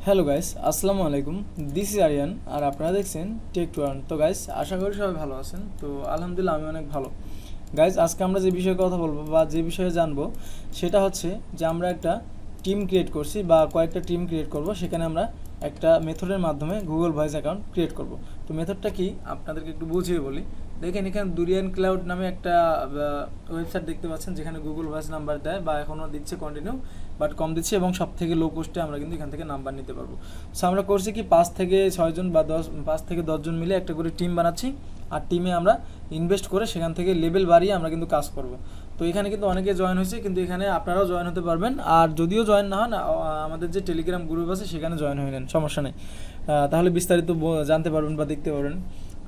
Hello guys, আসসালামু আলাইকুম। This is Aryan আর আপনারা দেখছেন টেক টু আর্ন। তো গাইস, আশা করি সবাই ভালো আছেন। তো আলহামদুলিল্লাহ আমি অনেক ভালো। গাইস, আজকে আমরা যে বিষয়ে কথা বলবো বা যে বিষয়ে জানবো সেটা হচ্ছে যে আমরা একটা টিম ক্রিয়েট করছি বা কয়েকটা টিম ক্রিয়েট করব। সেখানে আমরা একটা মেথডের মাধ্যমে গুগল ভয়েস অ্যাকাউন্ট ক্রিয়েট করব। তো মেথডটা কি আপনাদেরকে একটু বুঝিয়ে বলি। দেখেন, এখানে দুরিয়ান ক্লাউড নামে একটা ওয়েবসাইট দেখতে পাচ্ছেন, যেখানে গুগল ভয়েস নাম্বার দেয় বা এখনও দিচ্ছে কন্টিনিউ, বাট কম দিচ্ছে এবং সব থেকে লো কোস্টে আমরা কিন্তু এখান থেকে নাম্বার নিতে পারবো। সো আমরা করছি কি, 5 থেকে 6 জন বা 5 থেকে 10 জন মিলে একটা করে টিম বানাচ্ছি। আর টিমে আমরা ইনভেস্ট করে সেখান থেকে লেভেল বাড়িয়ে আমরা কিন্তু কাজ করব। তো এখানে কিন্তু অনেকে জয়েন হয়েছে, কিন্তু এখানে আপনারাও জয়েন হতে পারবেন। আর যদিও জয়েন না হন, আমাদের যে টেলিগ্রাম গ্রুপ আছে সেখানে জয়েন হয়ে নেন, সমস্যা নেই। তাহলে বিস্তারিত জানতে পারবেন বা দেখতে পারবেন।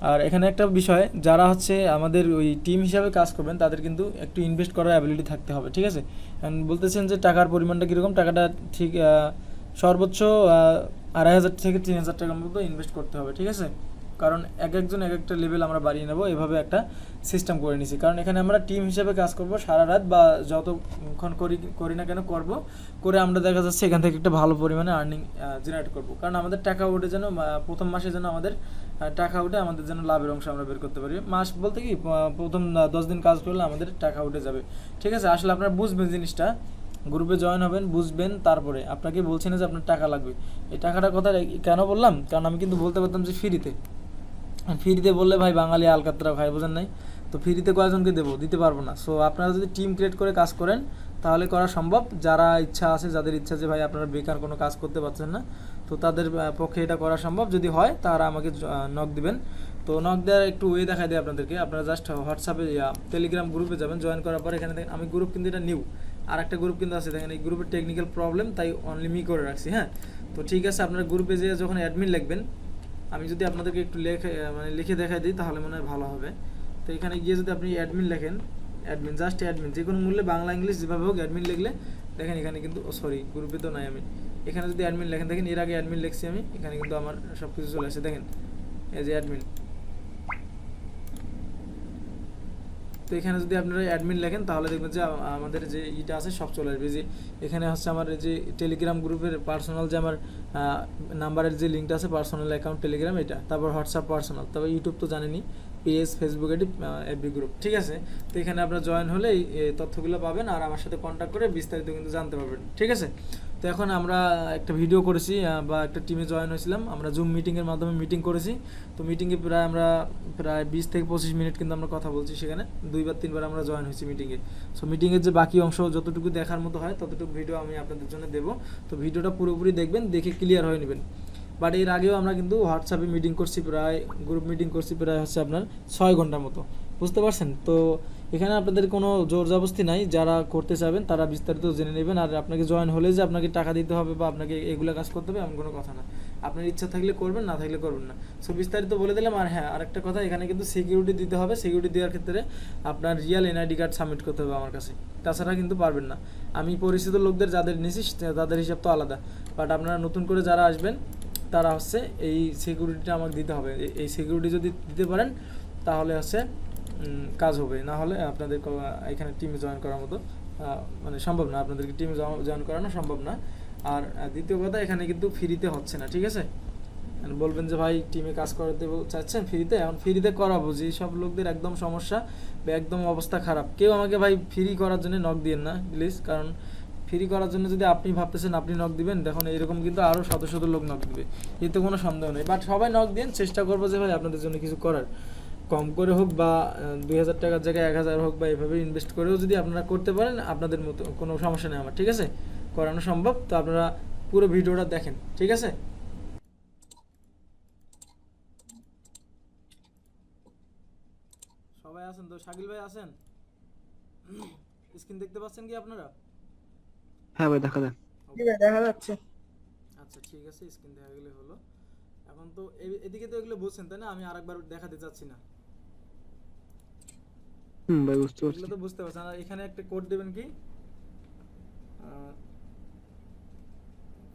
আর এখানে একটা বিষয়, যারা হচ্ছে আমাদের ওই টিম হিসাবে কাজ করবেন তাদের কিন্তু একটু ইনভেস্ট করার অ্যাবিলিটি থাকতে হবে, ঠিক আছে? বলতেছেন যে টাকার পরিমাণটা কীরকম, টাকাটা ঠিক সর্বোচ্চ 2,500 থেকে 3,000 টাকার মতো ইনভেস্ট করতে হবে, ঠিক আছে? কারণ এক একজন এক একটা লেভেল আমরা বাড়িয়ে নেব, এভাবে একটা সিস্টেম করে নিছি। কারণ এখানে আমরা টিম হিসেবে কাজ করব সারা রাত বা যতক্ষণ করি না কেন করে আমরা দেখা যাচ্ছে এখান থেকে একটা ভালো পরিমাণে আর্নিং জেনারেট করব। কারণ আমাদের টাকা উঠে যেন প্রথম মাসে যেন আমাদের টাকা উঠে আমাদের যেন লাভের অংশ আমরা বের করতে পারি। মাস বলতে কি, প্রথম 10 দিন কাজ করলে আমাদের টাকা উঠে যাবে, ঠিক আছে? আসলে আপনারা বুঝবেন জিনিসটা, গ্রুপে জয়েন হবেন, বুঝবেন, তারপরে আপনাকে বলছি না যে আপনার টাকা লাগবে। এই টাকাটার কথা কেন বললাম, কারণ আমি কিন্তু বলতে পারতাম যে ফ্রিতে বললে ভাই বাঙালি আলকাতরা খাই, বোঝেন নাই? তো ফ্রিতে কয়েকজনকে দেবো, দিতে পারবো না। সো আপনারা যদি টিম ক্রিয়েট করে কাজ করেন তাহলে করা সম্ভব। যারা ইচ্ছা আছে, যাদের ইচ্ছা যে ভাই আপনারা বেকার কোনো কাজ করতে পারছেন না, তো তাদের পক্ষে এটা করা সম্ভব। যদি হয় তারা আমাকে নক দিবেন। তো নক দেওয়ার একটু ওয়ে দেখাই দেয় আপনাদেরকে। আপনারা জাস্ট হোয়াটসঅ্যাপে টেলিগ্রাম গ্রুপে যাবেন, জয়েন করার পর এখানে আমি গ্রুপ কিন্তু এটা নিউ, আর একটা গ্রুপ কিন্তু আছে, দেখেন এই গ্রুপের টেকনিক্যাল প্রবলেম, তাই অনলি মি করে রাখছি। হ্যাঁ, তো ঠিক আছে, আপনারা গ্রুপে যেয়ে যখন অ্যাডমিন লিখবেন, আমি যদি আপনাদেরকে একটু লিখে দেখাই দিই তাহলে মনে হয় ভালো হবে। তো এখানে গিয়ে যদি আপনি অ্যাডমিন লেখেন, অ্যাডমিন, জাস্ট অ্যাডমিন, যে কোনো মূল্যে বাংলা ইংলিশ যেভাবে হোক অ্যাডমিন লিখলে, দেখেন এখানে কিন্তু সরি গ্রুপে তো নাই আমি, এখানে যদি অ্যাডমিন লেখেন, দেখেন এর আগে অ্যাডমিন লিখছি আমি, এখানে কিন্তু আমার সব কিছু চলে আসে, দেখেন এই যে অ্যাডমিন। তো এখানে যদি আপনারা অ্যাডমিন লেখেন তাহলে দেখবেন যে আমাদের যে ইটা আছে সব চলে আসবে। যে এখানে হচ্ছে আমার যে টেলিগ্রাম গ্রুপের পার্সোনাল যে আমার নাম্বারের যে লিঙ্কটা আছে, পার্সোনাল অ্যাকাউন্ট টেলিগ্রাম এটা, তারপর হোয়াটসঅ্যাপ পার্সোনাল, তারপর ইউটিউব তো জানেনই, পেজ, ফেসবুক, এটি এফবি গ্রুপ, ঠিক আছে? তো এখানে আপনারা জয়েন হলে এই তথ্যগুলো পাবেন আর আমার সাথে কন্ট্যাক্ট করে বিস্তারিত কিন্তু জানতে পারবেন, ঠিক আছে? তো এখন আমরা একটা ভিডিও করেছি বা একটা টিমে জয়েন হয়েছিলাম, আমরা জুম মিটিংয়ের মাধ্যমে মিটিং করেছি। তো মিটিংয়ে প্রায় 20 থেকে 25 মিনিট কিন্তু আমরা কথা বলছি, সেখানে 2-3 বার আমরা জয়েন হয়েছি মিটিংয়ে। সো মিটিংয়ের যে বাকি অংশ যতটুকু দেখার মতো হয় ততটুকু ভিডিও আমি আপনাদের জন্য দেবো। তো ভিডিওটা পুরোপুরি দেখবেন, দেখে ক্লিয়ার হয়ে নেবেন। বাট এর আগেও আমরা কিন্তু হোয়াটসঅ্যাপে মিটিং করছি, প্রায় গ্রুপ মিটিং করছি প্রায় হচ্ছে আপনার 6 ঘন্টার মতো, বুঝতে পারছেন? তো এখানে আপনাদের কোনো জোর জবরদস্তি নাই, যারা করতে চাবেন তারা বিস্তারিত জেনে নেবেন। আর আপনাকে জয়েন হলে যে আপনাকে টাকা দিতে হবে বা আপনাকে এগুলো কাজ করতে হবে এমন কোনো কথা না। আপনার ইচ্ছা থাকলে করবেন, না থাকলে করবেন না। সো বিস্তারিত বলে দিলাম। আর হ্যাঁ, আরেকটা কথা, এখানে কিন্তু সিকিউরিটি দিতে হবে। সিকিউরিটি দেওয়ার ক্ষেত্রে আপনার রিয়েল এনআইডি কার্ড সাবমিট করতে হবে আমার কাছে, তাছাড়া কিন্তু পারবেন না। আমি পরিচিত লোকদের যাদের নিয়েছি তাদের হিসাব তো আলাদা, বাট আপনারা নতুন করে যারা আসবেন তারা হচ্ছে এই সিকিউরিটিটা আমাকে দিতে হবে। এই সিকিউরিটি যদি দিতে পারেন তাহলে হচ্ছে কাজ হবে, না হলে আপনাদের এখানে টিমে জয়েন করার মতো মানে সম্ভব না, আপনাদেরকে টিমে জয়েন করানো সম্ভব না। আর দ্বিতীয় কথা, এখানে কিন্তু ফ্রিতে হচ্ছে না, ঠিক আছে? বলবেন যে ভাই টিমে কাজ করাতে চাচ্ছেন ফ্রিতে, এখন ফ্রিতে করাবো, যে সব লোকদের একদম সমস্যা বা একদম অবস্থা খারাপ, কেউ আমাকে ভাই ফ্রি করার জন্য নক দিয়েন না প্লিজ। কারণ ফ্রি করার জন্য যদি আপনি ভাবতেছেন আপনি নক দিবেন, দেখুন এরকম কিন্তু আরও শত শত লোক নক দিবে, এতে কোনো সন্দেহ নেই। বাট সবাই নক দিন, চেষ্টা করবো যে ভাই আপনাদের জন্য কিছু করার, কম করে হোক বা 2,000 টাকার জায়গায় 1,000 হোক, বা এভাবে ইনভেস্ট করেও যদি আপনারা করতে পারেন আপনাদের মতো, কোনো সমস্যা নেই আমার, ঠিক আছে? করানো সম্ভব। তো আপনারা পুরো ভিডিওটা দেখেন, ঠিক আছে? সবাই আছেন তো? শাকিল ভাই আছেন? স্ক্রিন দেখতে পাচ্ছেন কি আপনারা? হ্যাঁ ভাই, দেখা যায়। ওকে, জি ভাই, দেখা যাচ্ছে। আচ্ছা ঠিক আছে, স্ক্রিন দেখা গেলে হলো। এখন তো এদিকে তো এগুলো বুঝছেন তাই না? আমি আরেকবার দেখাতে চাচ্ছি না, ভাই বুঝতে এগুলো পারছি। তো বুঝতে পারছেন। আর এখানে একটা কোড দেবেন কি,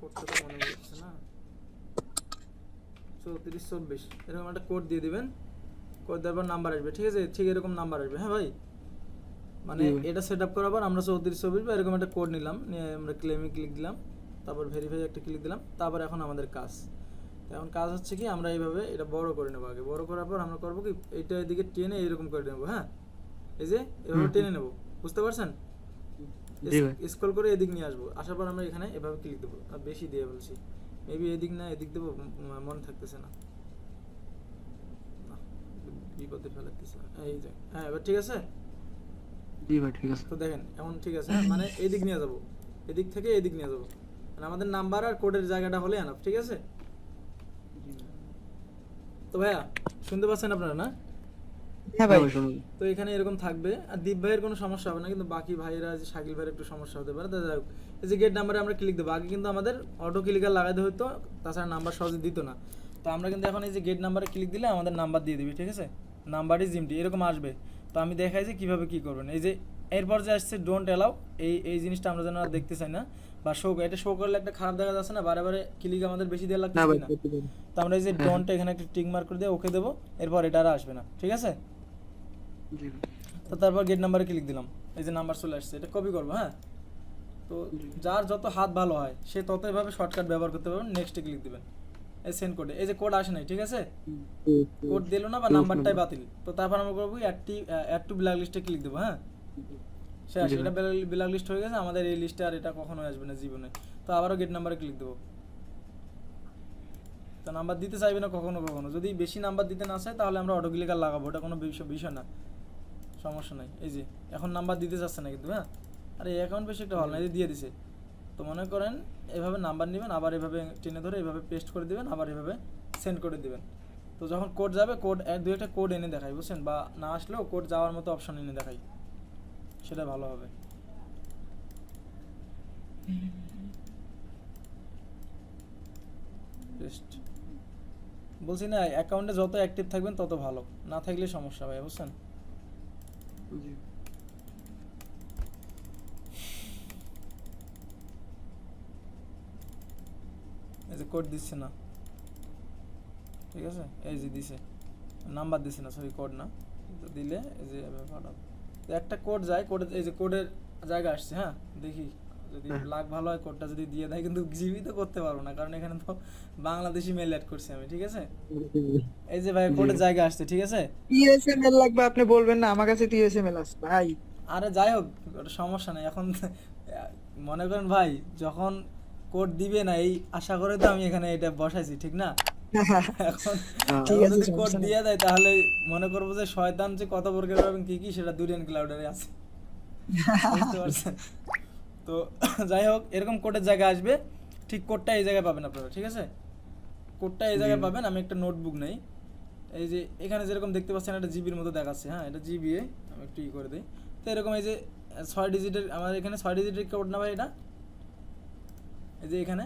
কোডটা তো মনে পড়ছে না, 3424 এরকম একটা কোড দিয়ে দিবেন। কোড দেওয়ার পর নাম্বার আসবে, ঠিক আছে? ঠিক এরকম নাম্বার আসবে, হ্যাঁ ভাই? মানে জি ভাই। এটা সেট আপ করার পর আমরা 3424 বা এরকম একটা কোড নিলাম, নিয়ে আমরা ক্লেমে ক্লিক দিলাম। তারপর ভেরিফাই একটা ক্লিক দিলাম, তারপর এখন আমাদের কাজ। তো এখন কাজ হচ্ছে কি, আমরা এইভাবে এটা বড় করে নেবো। আগে বড় করার পর আমরা করবো কি, এইটা এদিকে টেনে এরকম করে নেবো। হ্যাঁ, এই যে এভাবে টেনে নেবো, বুঝতে পারছেন? জি ভাই। স্ক্রল করে এদিক নিয়ে আসবো, আসার পর আমরা এখানে এভাবে ক্লিক দেবো। আর বেশি দিয়ে বলছি, মেবি এদিক না এদিক দেবো, মনে থাকতেছে না, না, বিপদে ফেলাতেছে। এই যে হ্যাঁ, এবার ঠিক আছে। জি ভাই ঠিক আছে। তো দেখেন এমন ঠিক আছে, হ্যাঁ, মানে এদিক নিয়ে যাবো, এদিক থেকে এদিক নিয়ে যাবো, মানে আমাদের নাম্বার আর কোডের জায়গাটা হলে এনাফ, ঠিক আছে? তো ভাইয়া শুনতে পাচ্ছেন আপনারা না? হ্যাঁ ভাই। শুনুন। তো এখানে এরকম থাকবে, আর দীপ ভাইয়ের কোনো সমস্যা হবে না, কিন্তু বাকি ভাইয়েরা যে শাকিল ভাইয়ের একটু সমস্যা হতে পারে। তো যাই হোক, এই যে গেট নাম্বারে আমরা ক্লিক দেবো। আগে কিন্তু আমাদের অটো ক্লিকার লাগাতে হতো, তাছাড়া নাম্বার সহজে দিত না। তো আমরা কিন্তু এখন এই যে গেট নাম্বারে ক্লিক দিলে আমাদের নাম্বার দিয়ে দিবি, ঠিক আছে? নাম্বার ইজ এমটি এরকম আসবে। তো আমি দেখাই যে কীভাবে কী করবেন। এই যে এরপর যে আসছে ডোন্ট অ্যালাউ, এই জিনিসটা আমরা যেন আর দেখতে চাই না, বা শো, এটা শো করলে একটা খারাপ দেখা যাচ্ছে না, বারে বারে ক্লিক আমাদের বেশি দেওয়া লাগছে না ভাই না। করতে পারি। তো আমরা এই যে ডোন্ট এখানে একটা টিক মার্ক করে দিয়ে ওকে দেবো, এরপর এটা আর আসবে না, ঠিক আছে? জি ভাই। তো তারপর গেট নাম্বারে ক্লিক দিলাম, এই যে নাম্বার চলে আসছে, এটা কপি করবো। হ্যাঁ, তো যার যত হাত ভালো হয় সে তত এভাবে শর্টকাট ব্যবহার করতে পারবেন। নেক্সটে ক্লিক দিবেন, এই সেন্ড কোডে, এই যে কোড আসে নাই, ঠিক আছে? কোড দিল না বা নাম্বারটাই বাতিল। তো তারপর আমরা করবো অ্যাড টু ব্ল্যাক লিস্টে ক্লিক দেবো। হ্যাঁ, শেষ, জি এটা ভাই। ব্ল্যাক লিস্ট হয়ে গেছে আমাদের এই লিস্টে, আর এটা কখনোই আসবে না জীবনে। তো আবারও গেট নাম্বারে ক্লিক দেবো। তো নাম্বার দিতে চাইবে না কখনো কখনো, যদি বেশি নাম্বার দিতে না চায় তাহলে আমরা অটো ক্লিকার লাগাবো, ওটা কোনো বিষয় না, সমস্যা নাই। এই যে এখন নাম্বার দিতে চাচ্ছে না কিন্তু। হ্যাঁ, আর এই অ্যাকাউন্ট বেশি একটা হল না, এই যে দিয়ে দিছে। তো মনে করেন এভাবে নাম্বার নেবেন, আবার এভাবে টেনে ধরে এভাবে পেস্ট করে দিবেন, আবার এভাবে সেন্ড করে দিবেন। তো যখন কোড যাবে, কোড দু একটা কোড এনে দেখাই, বুঝছেন? বা না আসলেও কোড যাওয়ার মতো অপশন এনে দেখাই, সেটা ভালো হবে। পেস্ট বলছি না, অ্যাকাউন্টে যত অ্যাক্টিভ থাকবেন তত ভালো, না থাকলে সমস্যা হয়, বুঝছেন? জি। এই যে কোড দিচ্ছে না, ঠিক আছে? এই যে দিছে, নাম্বার দিছে না, সরি কোড না। তো দিলে এই যে পাঠাবো, তো একটা কোড যায়, কোডে এই যে কোডের জায়গা আসছে। হ্যাঁ, দেখি যদি লাগ ভালো হয় কোডটা যদি দিয়ে দেয়, কিন্তু জিবি তো করতে পারবো না, কারণ এখানে তো বাংলাদেশি মেল অ্যাড করছি আমি, ঠিক আছে? এই যে ভাই কোডের জায়গা আসছে, ঠিক আছে? টিএসএমএল লাগবে, আপনি বলবেন না আমার কাছে টিএসএমএল আছে ভাই। আরে যাই হোক, ওটা সমস্যা নেই এখন। মনে করেন ভাই, যখন কোড দিবে না এই আশা করে তো আমি এখানে এটা বসাইছি, ঠিক না? এখন ঠিক এখন আছে, যদি কোড সমস্যা নেই। দিয়ে দেয় তাহলে মনে করবো যে শয়তান যে কত প্রকার পাবেন কি কি, সেটা দুরিয়ান ক্লাউডারে আছে, বুঝতে পারছেন? তো যাই হোক, এরকম কোডের জায়গা আসবে, ঠিক কোডটা এই জায়গায় পাবেন আপনারা, ঠিক আছে? কোডটা এই জায়গায় পাবেন। আমি একটা নোটবুক নেই, এই যে এখানে যেরকম দেখতে পাচ্ছেন একটা জিবির মতো দেখাচ্ছে। হ্যাঁ, এটা জিবি, আমি একটু করে দিই। তো এরকম এই যে 6 ডিজিটের, আমার এখানে 6 ডিজিটের কোড না ভাই এটা, এই যে এখানে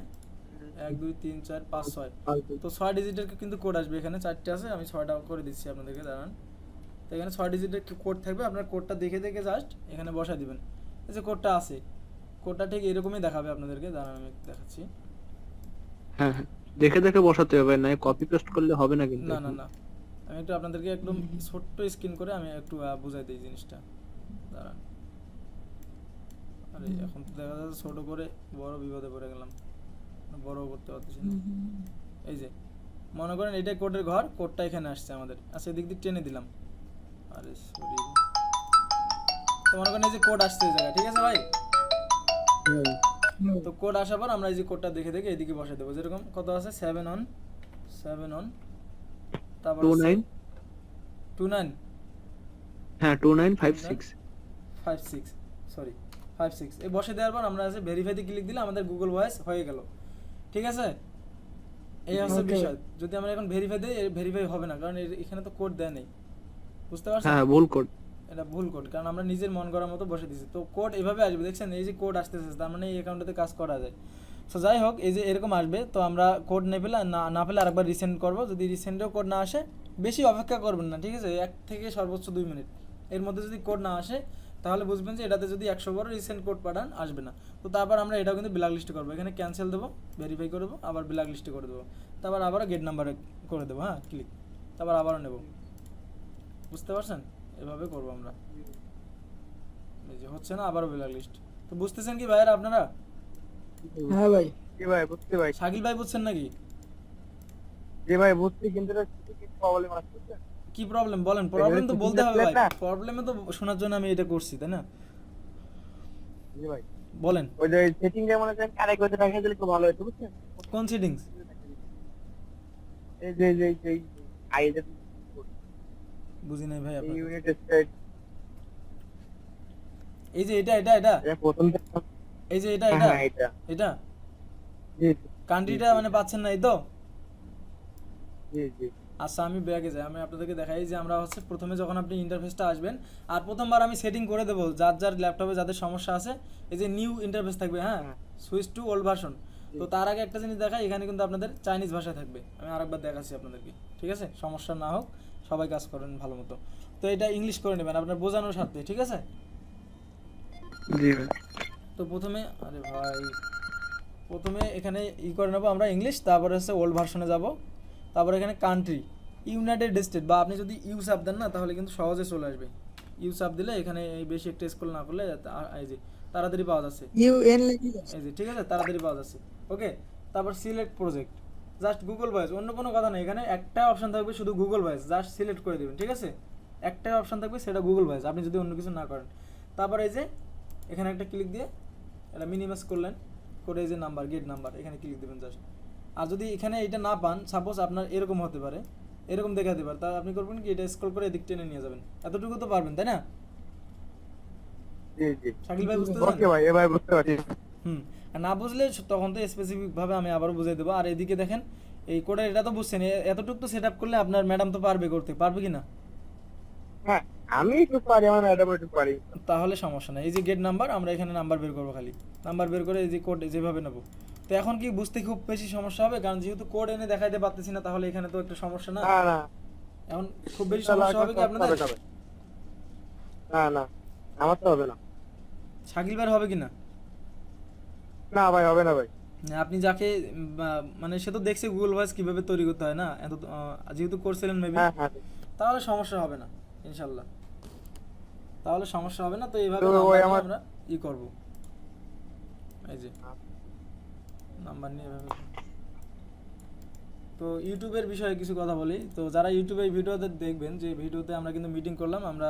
1 2 3 4 5 6, তো 6 ডিজিটের কিন্তু কোড আসবে। এখানে 4টে আছে, আমি 6টা করে দিচ্ছি আপনাদেরকে, দাঁড়ান। তো এখানে 6 ডিজিটের কোড থাকবে, আপনার কোডটা দেখে দেখে জাস্ট এখানে বসায় দিবেন। এই যে কোডটা আছে, কোডটা ঠিক এরকমই দেখাবে আপনাদেরকে, দাঁড়ান আমি দেখাচ্ছি। হ্যাঁ হ্যাঁ, দেখে দেখে বসাতে হবে, না কপি পেস্ট করলে হবে না কিন্তু। না না না, আমি একটু আপনাদেরকে একদম ছোট্ট স্ক্রিন করে আমি একটু বুঝাই দিই জিনিসটা, দাঁড়ান। আরে এখন তো দেখা যাচ্ছে ছোট করে বড় বিপদে পড়ে গেলাম, বড় করতে পারতেছি না। এই যে মনে করেন এটাই কোডের ঘর, কোডটা এখানে আসছে আমাদের, আচ্ছা এদিক দিয়ে টেনে দিলাম। আরে সরি, তো মনে করেন এই যে কোড আসছে এই জায়গায়, ঠিক আছে ভাই? তো কোড আসার পর আমরা এই যে কোডটা দেখে দেখে এদিকে বসাই দেবো। যেরকম কত আছে, 7 অন 7 অন, তারপর 29। 29, হ্যাঁ 2956। 56, সরি 56, এই বসে দেওয়ার পর আমরা আছে ভেরিফাইতে ক্লিক দিলে আমাদের গুগল ভয়েস হয়ে গেল, ঠিক আছে? এই হচ্ছে Okay. বিষয়। যদি আমরা এখন ভেরিফাই দিই, ভেরিফাই হবে না, কারণ এখানে তো কোড দেয় নেই, বুঝতে পারছেন? হ্যাঁ ভুল কোড। এটা ভুল কোড, কারণ আমরা নিজের মন করার মতো বসে দিয়েছি। তো কোড এভাবে আসবে, দেখছেন এই যে কোড আসতেছে, তার মানে এই অ্যাকাউন্টে কাজ করা যায়। সো যাই হোক, এই যে এরকম আসবে, তো আমরা কোড না পেলে না পেলে আরেকবার রিসেন্ড করব। যদি রিসেন্ডেও কোড না আসে, বেশি অপেক্ষা করবেন না, ঠিক আছে? 1 থেকে সর্বোচ্চ 2 মিনিট এর মধ্যে যদি কোড না আসে, তাহলে বুঝবেন যে এটাতে যদি 100 বার রিসেন্ড কোড পাঠান আসবে না। তো তারপর আমরা এটাও কিন্তু ব্ল্যাক লিস্টে করবো, এখানে ক্যান্সেল দেবো, ভেরিফাই করবো, আবার ব্ল্যাক লিস্টে করে দেবো, তারপর আবার গেট নাম্বারে করে দেবো। হ্যাঁ, ক্লিক, তারপর আবারও নেব, বুঝতে পারছেন? এভাবে করবো আমরা। এই যে হচ্ছে না, আবারও ব্ল্যাক লিস্ট। তো বুঝতেছেন কি ভাইয়েরা আপনারা? হ্যাঁ ভাই। জি ভাই বুঝতে ভাই, শাকিল ভাই বুঝছেন নাকি? জি ভাই বুঝছি, কিন্তু এটা কিছু প্রবলেম আছে বুঝছেন? কি প্রবলেম বলেন, এটা প্রবলেম তো setting বলতে হবে select ভাই, না? প্রবলেমে তো শোনার জন্য আমি এটা করছি তাই না? জি ভাই, বলেন ওই যে সেটিং এ মনে করেন আরেক বছর দেখা দিলে খুব ভালো হতো বুঝছেন? কোন সেটিংস? এই আইডি বুঝি নাই ভাই এই আপনার। ইউনিট স্টেট এই যে এটা এটা এটা এটা প্রথম থেকে, এই যে এটা হ্যাঁ এটা হ্যাঁ এটা, এটা জি কান্ট্রিটা মানে পাচ্ছেন না এই তো? জি জি আচ্ছা আমি ব্যাগে যাই, আমি আপনাদেরকে দেখাই যে আমরা হচ্ছে প্রথমে যখন আপনি ইন্টারফেসটা আসবেন, আর প্রথমবার আমি সেটিং করে দেবো যার যার ল্যাপটপে যাদের সমস্যা আছে, এই যে নিউ ইন্টারফেস থাকবে, হ্যাঁ, হ্যাঁ। Switch to old version. তো তার আগে একটা জিনিস দেখাই, এখানে কিন্তু আপনাদের চাইনিজ ভাষায় থাকবে, আমি আরেকবার দেখাচ্ছি আপনাদেরকে, ঠিক আছে? সমস্যা না হোক, সবাই কাজ করেন ভালো মতো। তো এটা ইংলিশ করে নেবেন আপনার বোঝানোর স্বার্থে, ঠিক আছে? জি ভাই। তো প্রথমে আরে ভাই প্রথমে এখানে করে নেবো আমরা ইংলিশ, তারপরে হচ্ছে ওল্ড ভার্সনে যাব, তারপরে এখানে কান্ট্রি ইউনাইটেড স্টেট, বা আপনি যদি ইউ সাব দেন না তাহলে কিন্তু সহজে চলে আসবে। ইউ সাব দিলে এখানে এই বেশি একটা স্কুল না করলে এই যে তাড়াতাড়ি পাওয়া যাচ্ছে, ইউএন লিখে দাও। এই যে ঠিক আছে তাড়াতাড়ি পাওয়া যাচ্ছে। ওকে, তারপর select project, just Google voice, অন্য কোনো কথা নেই, এখানে একটা অপশন থাকবে শুধু গুগল ভয়েস, জাস্ট সিলেক্ট করে দেবেন, ঠিক আছে? একটাই অপশন থাকবে সেটা গুগল ভয়েস, আপনি যদি অন্য কিছু না করেন। তারপর এই যে এখানে একটা ক্লিক দিয়ে এটা মিনিমাইজ করলেন, করে এই যে নাম্বার গেট নাম্বার এখানে ক্লিক দেবেন জাস্ট। আর যদি এখানে এটা না পান, সাপোজ আপনার এরকম হতে পারে, এরকম দেখাতে পারে, তাহলে আপনি করবেন কি, এটা স্ক্রল করে এদিক টেনে নিয়ে যাবেন, এতটুকু তো পারবেন তাই না? জি জি শাকিল ভাই বুঝতে ওকে ভাই, এবার বুঝতে পারছি। হুম। আর না বুঝলে তখন তো স্পেসিফিক ভাবে আমি আবারও বুঝিয়ে দেবো। আর এদিকে দেখেন এই কোডের এটা তো বুঝছেন, এতটুকু তো সেট আপ করলে আপনার ম্যাডাম তো পারবে, করতে পারবে কি না? হ্যাঁ আমি একটু পারি, আমার ম্যাডাম একটু পারি। তাহলে সমস্যা নাই, এই যে গেট নাম্বার, আমরা এখানে নাম্বার বের করবো, খালি নাম্বার বের করে এই যে কোড যেভাবে নেবো। তো এখন কি বুঝতে খুব বেশি সমস্যা হবে? কারণ যেহেতু কোড এনে দেখাইতে পারতেছি না, তাহলে এখানে তো একটা সমস্যা না। না না, এখন খুব বেশি সমস্যা হবে কি আপনাদের? না না, আমার তো হবে না। শাকিল ভাই হবে কি না? না ভাই, হবে না ভাই। আপনি যাকে মানে সে তো দেখছে গুগল ভয়েস কিভাবে তৈরি করতে হয় না, এত যেহেতু করছিলেন মেবি, হ্যাঁ হ্যাঁ, তাহলে সমস্যা হবে না ইনশাল্লাহ, তাহলে সমস্যা হবে না। তো এইভাবে তো নাম্বার ওই নিয়ে আমার- আমরা করব, এই যে নাম্বার নিয়ে এভাবে। তো ইউটিউবের বিষয়ে কিছু কথা বলি। তো যারা ইউটিউবে এই ভিডিওতে দেখবেন, যে ভিডিওতে আমরা কিন্তু মিটিং করলাম, আমরা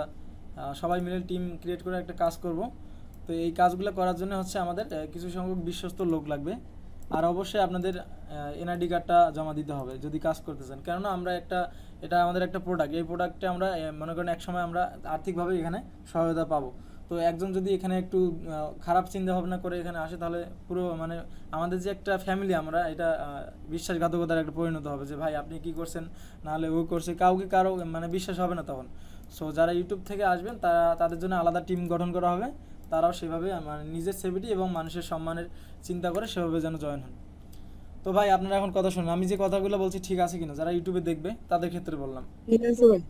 সবাই মিলে টিম ক্রিয়েট করে একটা কাজ করব। তো এই কাজগুলো করার জন্য হচ্ছে আমাদের কিছু সংখ্যক বিশ্বস্ত লোক লাগবে, আর অবশ্যই আপনাদের এনআইডি কার্ডটা জমা দিতে হবে যদি কাজ করতে চান। কেননা আমরা এটা আমাদের একটা প্রোডাক্ট, এই প্রোডাক্টে আমরা মনে করেন এক সময় আমরা আর্থিকভাবে এখানে সহায়তা পাবো। তো একজন যদি এখানে একটু খারাপ চিন্তা ভাবনা করে এখানে আসে, তাহলে পুরো মানে আমাদের যে একটা ফ্যামিলি, আমরা এটা বিশ্বাসঘাতকতার একটা পরিণত হবে, যে ভাই আপনি কি করছেন, নাহলে ও করছে, কাউকে কারো মানে বিশ্বাস হবে না তখন। সো যারা ইউটিউব থেকে আসবেন তাদের জন্য আলাদা টিম গঠন করা হবে, তারাও সেভাবে মানে নিজের সেফটি এবং মানুষের সম্মানের চিন্তা করে সেভাবে যেন জয়েন হন। তো ভাই আপনারা এখন কথা শুনুন, আমি যে কথাগুলো বলছি ঠিক আছে কিনা, যারা ইউটিউবে দেখবে তাদের ক্ষেত্রে বললাম। ঠিক আছে ভাই।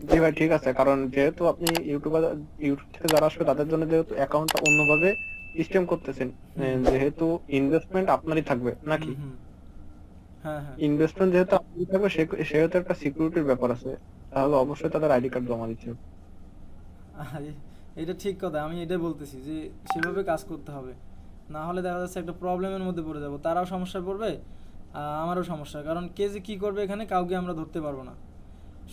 জি ভাই ঠিক আছে, কারণ যেহেতু আপনি ইউটিউব থেকে যারা আসবে তাদের জন্য যেহেতু অ্যাকাউন্টটা অন্যভাবে সিস্টেম করতেছেন, যেহেতু ইনভেস্টমেন্ট আপনারই থাকবে নাকি? হুম, হুম। হ্যাঁ হ্যাঁ ইনভেস্টমেন্ট যেহেতু আপনারই থাকবে, সেহেতু একটা সিকিউরিটির ব্যাপার আছে, তাহলে অবশ্যই তাদের আইডি কার্ড জমা দিতে হবে। আরে, এটা ঠিক কথা, আমি এটাই বলতেছি যে সেভাবে কাজ করতে হবে, না হলে দেখা যাচ্ছে একটা প্রবলেমের মধ্যে পড়ে যাব, তারাও সমস্যায় পড়বে, আমারও সমস্যা, কারণ কে যে কী করবে এখানে কাউকে আমরা ধরতে পারবো না।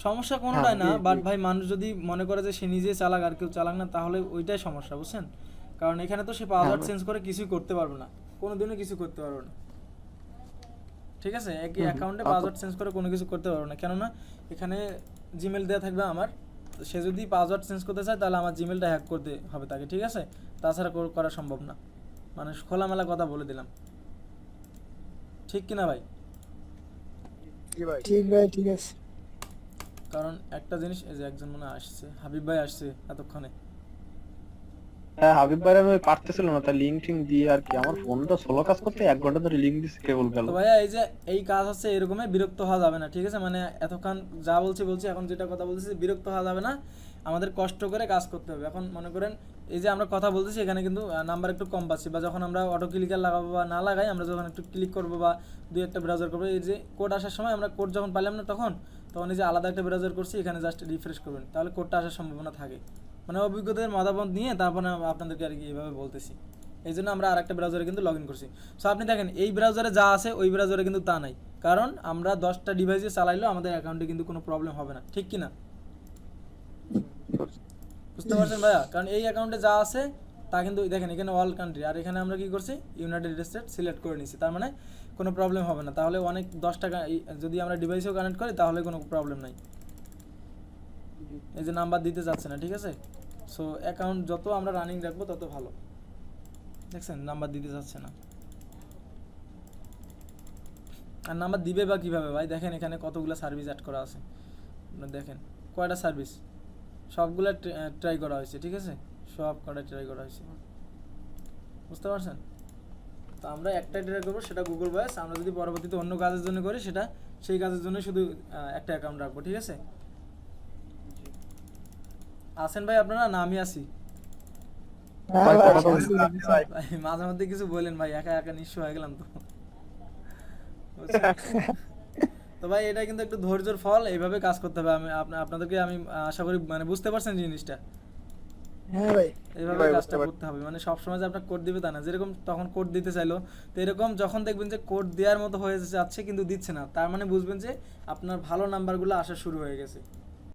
সমস্যা কোনোটাই না, জি, জি। বাট ভাই মানুষ যদি মনে করে যে সে নিজে চালাক আর কেউ চালাক না, তাহলে ওইটাই সমস্যা, বুঝছেন? কারণ এখানে তো সে পাসওয়ার্ড ভাই। চেঞ্জ করে কিছুই করতে পারবে না, কোনোদিনও কিছু করতে পারবে না, ঠিক আছে? একই অ্যাকাউন্টে পাসওয়ার্ড চেঞ্জ করে কোনো কিছু করতে পারবে না, কেননা এখানে জিমেল দেওয়া থাকবে আমার, তো সে যদি পাসওয়ার্ড চেঞ্জ করতে চায় তাহলে আমার জিমেলটা হ্যাক করতে হবে তাকে, ঠিক আছে? তাছাড়া করা সম্ভব না, মানে খোলামেলা কথা বলে দিলাম, ঠিক কিনা ভাই? জি ভাই, ঠিক ভাই, ঠিক আছে। কারণ একটা জিনিস, এই যে একজন মনে হয় আসছে, হাবিব ভাই আসছে এতক্ষণে। হ্যাঁ হাবিব ভাই, আমি পারতেছিল না, তাই লিঙ্ক টিঙ্ক দিয়ে আর কি, আমার ফোনটা স্লো কাজ করতে 1 ঘন্টা ধরে লিঙ্ক দিচ্ছে, কেবল গেল। তো ভাইয়া এই যে এই কাজ হচ্ছে এরকমই, বিরক্ত হওয়া যাবে না, ঠিক আছে? মানে এতক্ষণ যা বলছি এখন যেটা কথা বলতেছি, বিরক্ত হওয়া যাবে না, আমাদের কষ্ট করে কাজ করতে হবে। এখন মনে করেন এই যে আমরা কথা বলতেছি, এখানে কিন্তু নাম্বার একটু কম পাচ্ছি, বা যখন আমরা অটো ক্লিকার লাগাবো বা না লাগাই, আমরা যখন একটু ক্লিক করবো বা দুই একটা ব্রাউজার করবো, এই যে কোড আসার সময় আমরা কোড যখন পাইলাম না, তখন এই যে আলাদা একটা ব্রাউজার করছি, এখানে জাস্ট রিফ্রেশ করবেন, তাহলে কোডটা আসার সম্ভাবনা থাকে। মানে অভিজ্ঞতার মতামত নিয়ে তারপরে আপনাদেরকে আর কি এইভাবে বলতেছি, এই জন্য আমরা আরেকটা ব্রাউজারে কিন্তু লগ ইন করছি। সো আপনি দেখেন এই ব্রাউজারে যা আছে ওই ব্রাউজারে কিন্তু তা নাই, কারণ আমরা 10টা ডিভাইসে চালাইলেও আমাদের অ্যাকাউন্টে কিন্তু কোনো প্রবলেম হবে না, ঠিক কি না? বুঝতে পারছেন ভাইয়া? কারণ এই অ্যাকাউন্টে যা আছে তা কিন্তু দেখেন এখানে অল কান্ট্রি, আর এখানে আমরা কি করছি ইউনাইটেড স্টেট সিলেক্ট করে নিছি, তার মানে কোনো প্রবলেম হবে না। তাহলে অনেক 10 টাকা যদি আমরা ডিভাইসেও কানেক্ট করি তাহলে কোনো প্রবলেম নাই। এই যে নাম্বার দিতে যাচ্ছে না, ঠিক আছে? সো অ্যাকাউন্ট যত আমরা রানিং রাখবো তত ভালো। দেখছেন নাম্বার দিতে যাচ্ছে না। আর নাম্বার দিবে বা কীভাবে ভাই? দেখেন এখানে কতগুলো সার্ভিস অ্যাড করা আছে, দেখেন কয়টা সার্ভিস, সবগুলো ট্রাই করা হয়েছে, ঠিক আছে? সব কটা ট্রাই করা হয়েছে, বুঝতে পারছেন? তো আমরা একটাই ট্রাই করবো, সেটা গুগল ভয়েস। আমরা যদি পরবর্তীতে অন্য কাজের জন্য করি সেটা সেই কাজের জন্য শুধু একটা অ্যাকাউন্ট রাখবো, ঠিক আছে? আছেন ভাই আপনারা না আমি আছি? হ্যাঁ ভাই, ভাই, মাঝে মধ্যে কিছু বলেন ভাই, একা একা নিঃস্ব হয়ে গেলাম তো। তো ভাই এটা কিন্তু একটু ধৈর্যের ফল, এইভাবে কাজ করতে হবে। আমি আপনাদেরকে আমি আশা করি মানে বুঝতে পারছেন জিনিসটা। হ্যাঁ ভাই, এইভাবে ভাই, কাজটা বুঝতে পারছি। করতে হবে, মানে সবসময় যে আপনার কোড দিবে তা না। যেরকম তখন কোড দিতে চাইলো, তো এরকম যখন দেখবেন যে কোড দেওয়ার মতো হয়ে যাচ্ছে কিন্তু দিচ্ছে না, তার মানে বুঝবেন যে আপনার ভালো নাম্বারগুলো আসা শুরু হয়ে গেছে।